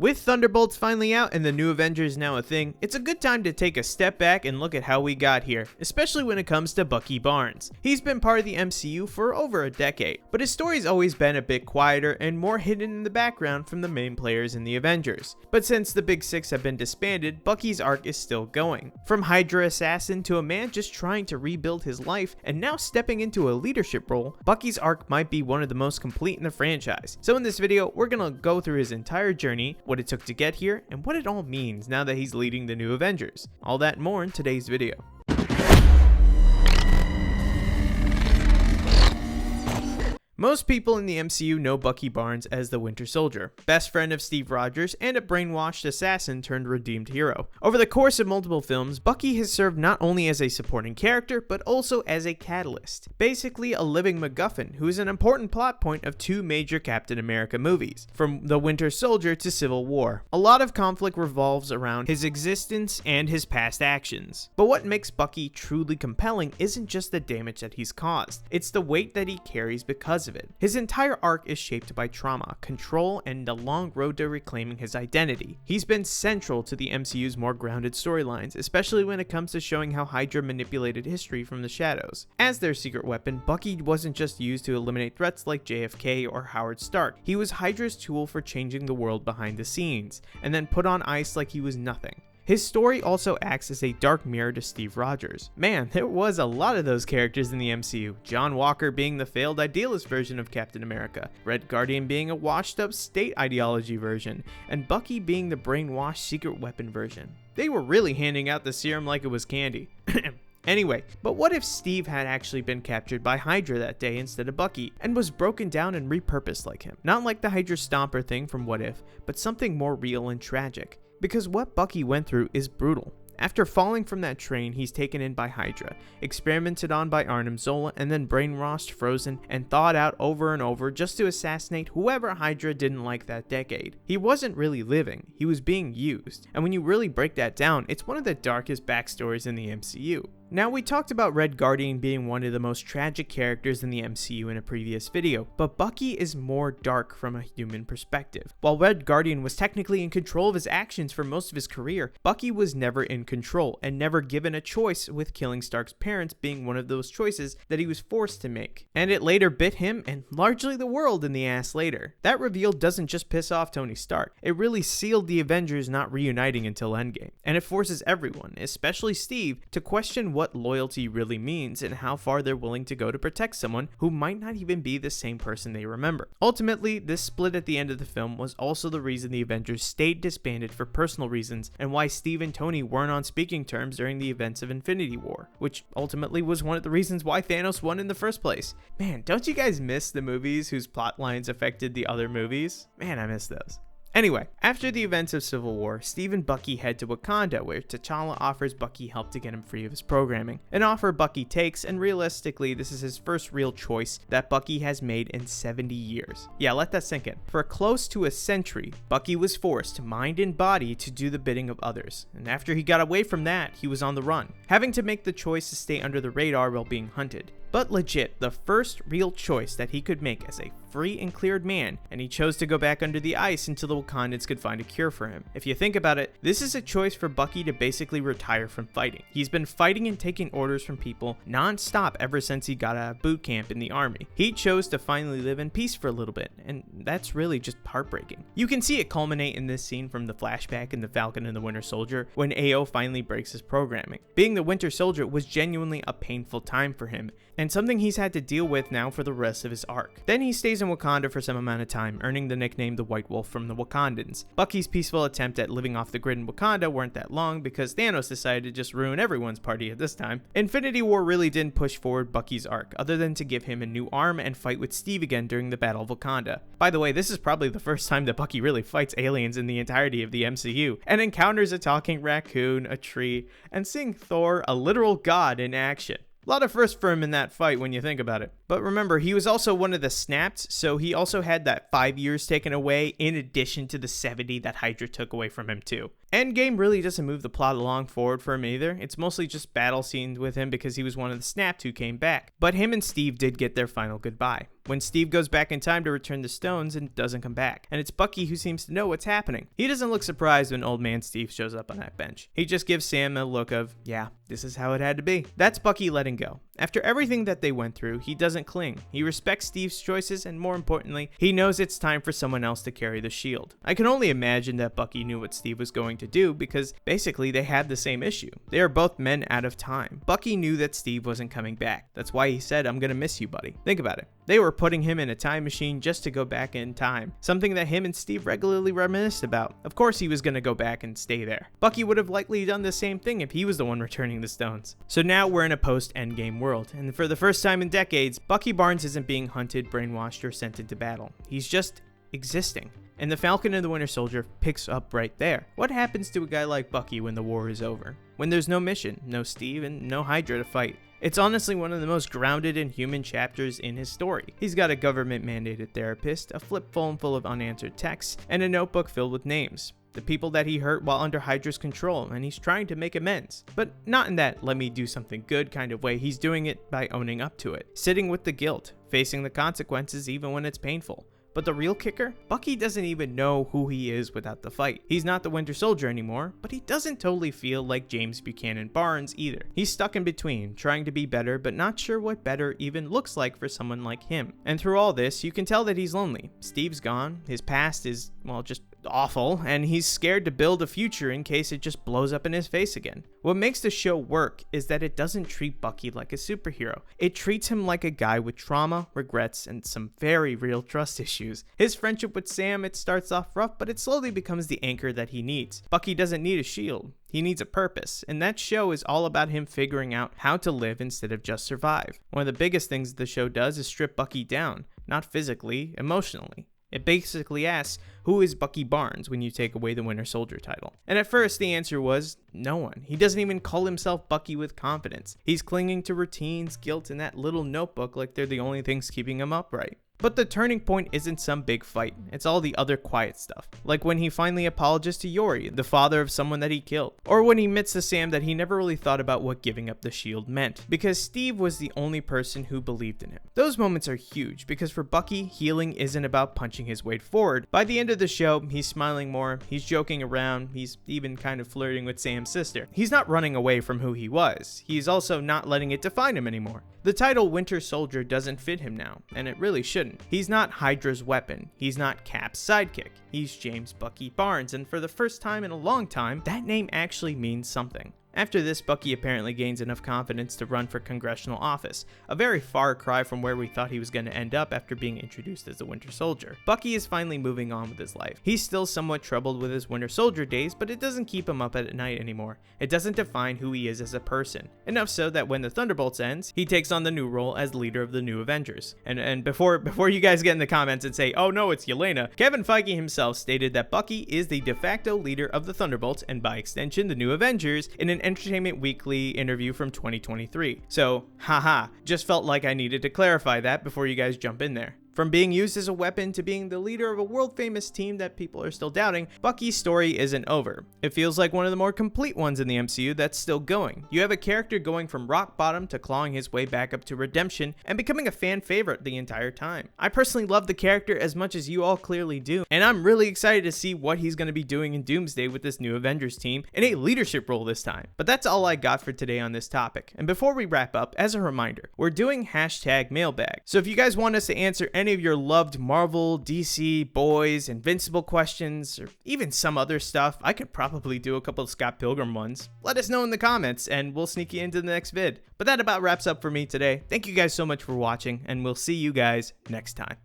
With Thunderbolts finally out and the new Avengers now a thing, it's a good time to take a step back and look at how we got here, especially when it comes to Bucky Barnes. He's been part of the MCU for over a decade, but his story's always been a bit quieter and more hidden in the background from the main players in the Avengers. But since the Big Six have been disbanded, Bucky's arc is still going. From Hydra assassin to a man just trying to rebuild his life and now stepping into a leadership role, Bucky's arc might be one of the most complete in the franchise. So in this video, we're gonna go through his entire journey, what it took to get here, and what it all means now that he's leading the new Avengers. All that and more in today's video. Most people in the MCU know Bucky Barnes as the Winter Soldier, best friend of Steve Rogers and a brainwashed assassin turned redeemed hero. Over the course of multiple films, Bucky has served not only as a supporting character, but also as a catalyst. Basically a living MacGuffin who is an important plot point of two major Captain America movies, from The Winter Soldier to Civil War. A lot of conflict revolves around his existence and his past actions. But what makes Bucky truly compelling isn't just the damage that he's caused, it's the weight that he carries because of it. His entire arc is shaped by trauma, control, and the long road to reclaiming his identity. He's been central to the MCU's more grounded storylines, especially when it comes to showing how Hydra manipulated history from the shadows. As their secret weapon, Bucky wasn't just used to eliminate threats like JFK or Howard Stark. He was Hydra's tool for changing the world behind the scenes, and then put on ice like he was nothing. His story also acts as a dark mirror to Steve Rogers. Man, there was a lot of those characters in the MCU, John Walker being the failed idealist version of Captain America, Red Guardian being a washed up state ideology version, and Bucky being the brainwashed secret weapon version. They were really handing out the serum like it was candy. Anyway, but what if Steve had actually been captured by Hydra that day instead of Bucky, and was broken down and repurposed like him? Not like the Hydra Stomper thing from What If, but something more real and tragic. Because what Bucky went through is brutal. After falling from that train, he's taken in by Hydra, experimented on by Arnim Zola, and then brainwashed, frozen, and thawed out over and over just to assassinate whoever Hydra didn't like that decade. He wasn't really living, he was being used. And when you really break that down, it's one of the darkest backstories in the MCU. Now, we talked about Red Guardian being one of the most tragic characters in the MCU in a previous video, but Bucky is more dark from a human perspective. While Red Guardian was technically in control of his actions for most of his career, Bucky was never in control and never given a choice, with killing Stark's parents being one of those choices that he was forced to make. And it later bit him and largely the world in the ass later. That reveal doesn't just piss off Tony Stark, it really sealed the Avengers not reuniting until Endgame. And it forces everyone, especially Steve, to question what loyalty really means and how far they're willing to go to protect someone who might not even be the same person they remember. Ultimately, this split at the end of the film was also the reason the Avengers stayed disbanded for personal reasons, and why Steve and Tony weren't on speaking terms during the events of Infinity War, which ultimately was one of the reasons why Thanos won in the first place. Man, don't you guys miss the movies whose plot lines affected the other movies? Man, I miss those. Anyway, after the events of Civil War, Steve and Bucky head to Wakanda, where T'Challa offers Bucky help to get him free of his programming. An offer Bucky takes, and realistically, this is his first real choice that Bucky has made in 70 years. Yeah, let that sink in. For close to a century, Bucky was forced, mind and body, to do the bidding of others. And after he got away from that, he was on the run, having to make the choice to stay under the radar while being hunted. But legit, the first real choice that he could make as a free and cleared man, and he chose to go back under the ice until the Wakandans could find a cure for him. If you think about it, this is a choice for Bucky to basically retire from fighting. He's been fighting and taking orders from people non-stop ever since he got out of boot camp in the army. He chose to finally live in peace for a little bit, and that's really just heartbreaking. You can see it culminate in this scene from the flashback in The Falcon and the Winter Soldier when AO finally breaks his programming. Being the Winter Soldier was genuinely a painful time for him, and something he's had to deal with now for the rest of his arc. Then he stays in Wakanda for some amount of time, earning the nickname the White Wolf from the Wakandans. Bucky's peaceful attempt at living off the grid in Wakanda weren't that long because Thanos decided to just ruin everyone's party at this time. Infinity War really didn't push forward Bucky's arc, other than to give him a new arm and fight with Steve again during the Battle of Wakanda. By the way, this is probably the first time that Bucky really fights aliens in the entirety of the MCU, and encounters a talking raccoon, a tree, and seeing Thor, a literal god, in action. A lot of firsts for him in that fight when you think about it. But remember, he was also one of the snaps, so he also had that 5 years taken away in addition to the 70 that Hydra took away from him too. Endgame really doesn't move the plot along forward for him either. It's mostly just battle scenes with him because he was one of the snapped who came back. But him and Steve did get their final goodbye. when Steve goes back in time to return the stones and doesn't come back. And it's Bucky who seems to know what's happening. He doesn't look surprised when old man Steve shows up on that bench. He just gives Sam a look of, yeah, this is how it had to be. That's Bucky letting go. After everything that they went through, he doesn't cling. He respects Steve's choices, and more importantly, he knows it's time for someone else to carry the shield. I can only imagine that Bucky knew what Steve was going to do because basically they had the same issue. They are both men out of time. Bucky knew that Steve wasn't coming back. That's why he said, I'm gonna miss you, buddy. Think about it. They were putting him in a time machine just to go back in time, something that him and Steve regularly reminisced about. Of course he was gonna go back and stay there. Bucky would have likely done the same thing if he was the one returning the stones. So now we're in a post-Endgame world, and for the first time in decades, Bucky Barnes isn't being hunted, brainwashed, or sent into battle. He's just existing. And the Falcon and the Winter Soldier picks up right there. What happens to a guy like Bucky when the war is over? When there's no mission, no Steve, and no Hydra to fight? It's honestly one of the most grounded and human chapters in his story. He's got a government-mandated therapist, a flip phone full of unanswered texts, and a notebook filled with names. The people that he hurt while under Hydra's control, and he's trying to make amends. But not in that let me do something good kind of way. He's doing it by owning up to it, sitting with the guilt, facing the consequences even when it's painful. But the real kicker? Bucky doesn't even know who he is without the fight. He's not the Winter Soldier anymore, but he doesn't totally feel like James Buchanan Barnes either. He's stuck in between, trying to be better, but not sure what better even looks like for someone like him. And through all this, you can tell that he's lonely. Steve's gone, his past is, well, just awful, and he's scared to build a future in case it just blows up in his face again. What makes the show work is that it doesn't treat Bucky like a superhero. It treats him like a guy with trauma, regrets, and some very real trust issues. His friendship with Sam, it starts off rough, but it slowly becomes the anchor that he needs. Bucky doesn't need a shield. He needs a purpose, and that show is all about him figuring out how to live instead of just survive. One of the biggest things the show does is strip Bucky down, not physically, emotionally. It basically asks, who is Bucky Barnes when you take away the Winter Soldier title? And at first the answer was no one. He doesn't even call himself Bucky with confidence. He's clinging to routines, guilt, and that little notebook like they're the only things keeping him upright. But the turning point isn't some big fight, it's all the other quiet stuff. Like when he finally apologizes to Yori, the father of someone that he killed. Or when he admits to Sam that he never really thought about what giving up the shield meant, because Steve was the only person who believed in him. Those moments are huge, because for Bucky, healing isn't about punching his way forward. By the end of the show, he's smiling more, he's joking around, he's even kind of flirting with Sam's sister. He's not running away from who he was, he's also not letting it define him anymore. The title Winter Soldier doesn't fit him now, and it really shouldn't. He's not Hydra's weapon, he's not Cap's sidekick, he's James Bucky Barnes, and for the first time in a long time, that name actually means something. After this, Bucky apparently gains enough confidence to run for congressional office, a very far cry from where we thought he was going to end up after being introduced as the Winter Soldier. Bucky is finally moving on with his life. He's still somewhat troubled with his Winter Soldier days, but it doesn't keep him up at night anymore. It doesn't define who he is as a person. Enough so that when the Thunderbolts ends, he takes on the new role as leader of the new Avengers. And before you guys get in the comments and say, oh no, it's Yelena, Kevin Feige himself stated that Bucky is the de facto leader of the Thunderbolts and by extension the new Avengers in an Entertainment Weekly interview from 2023. So, haha, just felt like I needed to clarify that before you guys jump in there. From being used as a weapon to being the leader of a world-famous team that people are still doubting, Bucky's story isn't over. It feels like one of the more complete ones in the MCU that's still going. You have a character going from rock bottom to clawing his way back up to redemption and becoming a fan favorite the entire time. I personally love the character as much as you all clearly do, and I'm really excited to see what he's going to be doing in Doomsday with this new Avengers team in a leadership role this time. But that's all I got for today on this topic. And before we wrap up, as a reminder, we're doing #mailbag. So if you guys want us to answer any of your loved Marvel, DC, Boys, Invincible questions, or even some other stuff, I could probably do a couple of Scott Pilgrim ones. Let us know in the comments and we'll sneak you into the next vid. But that about wraps up for me today. Thank you guys so much for watching and we'll see you guys next time.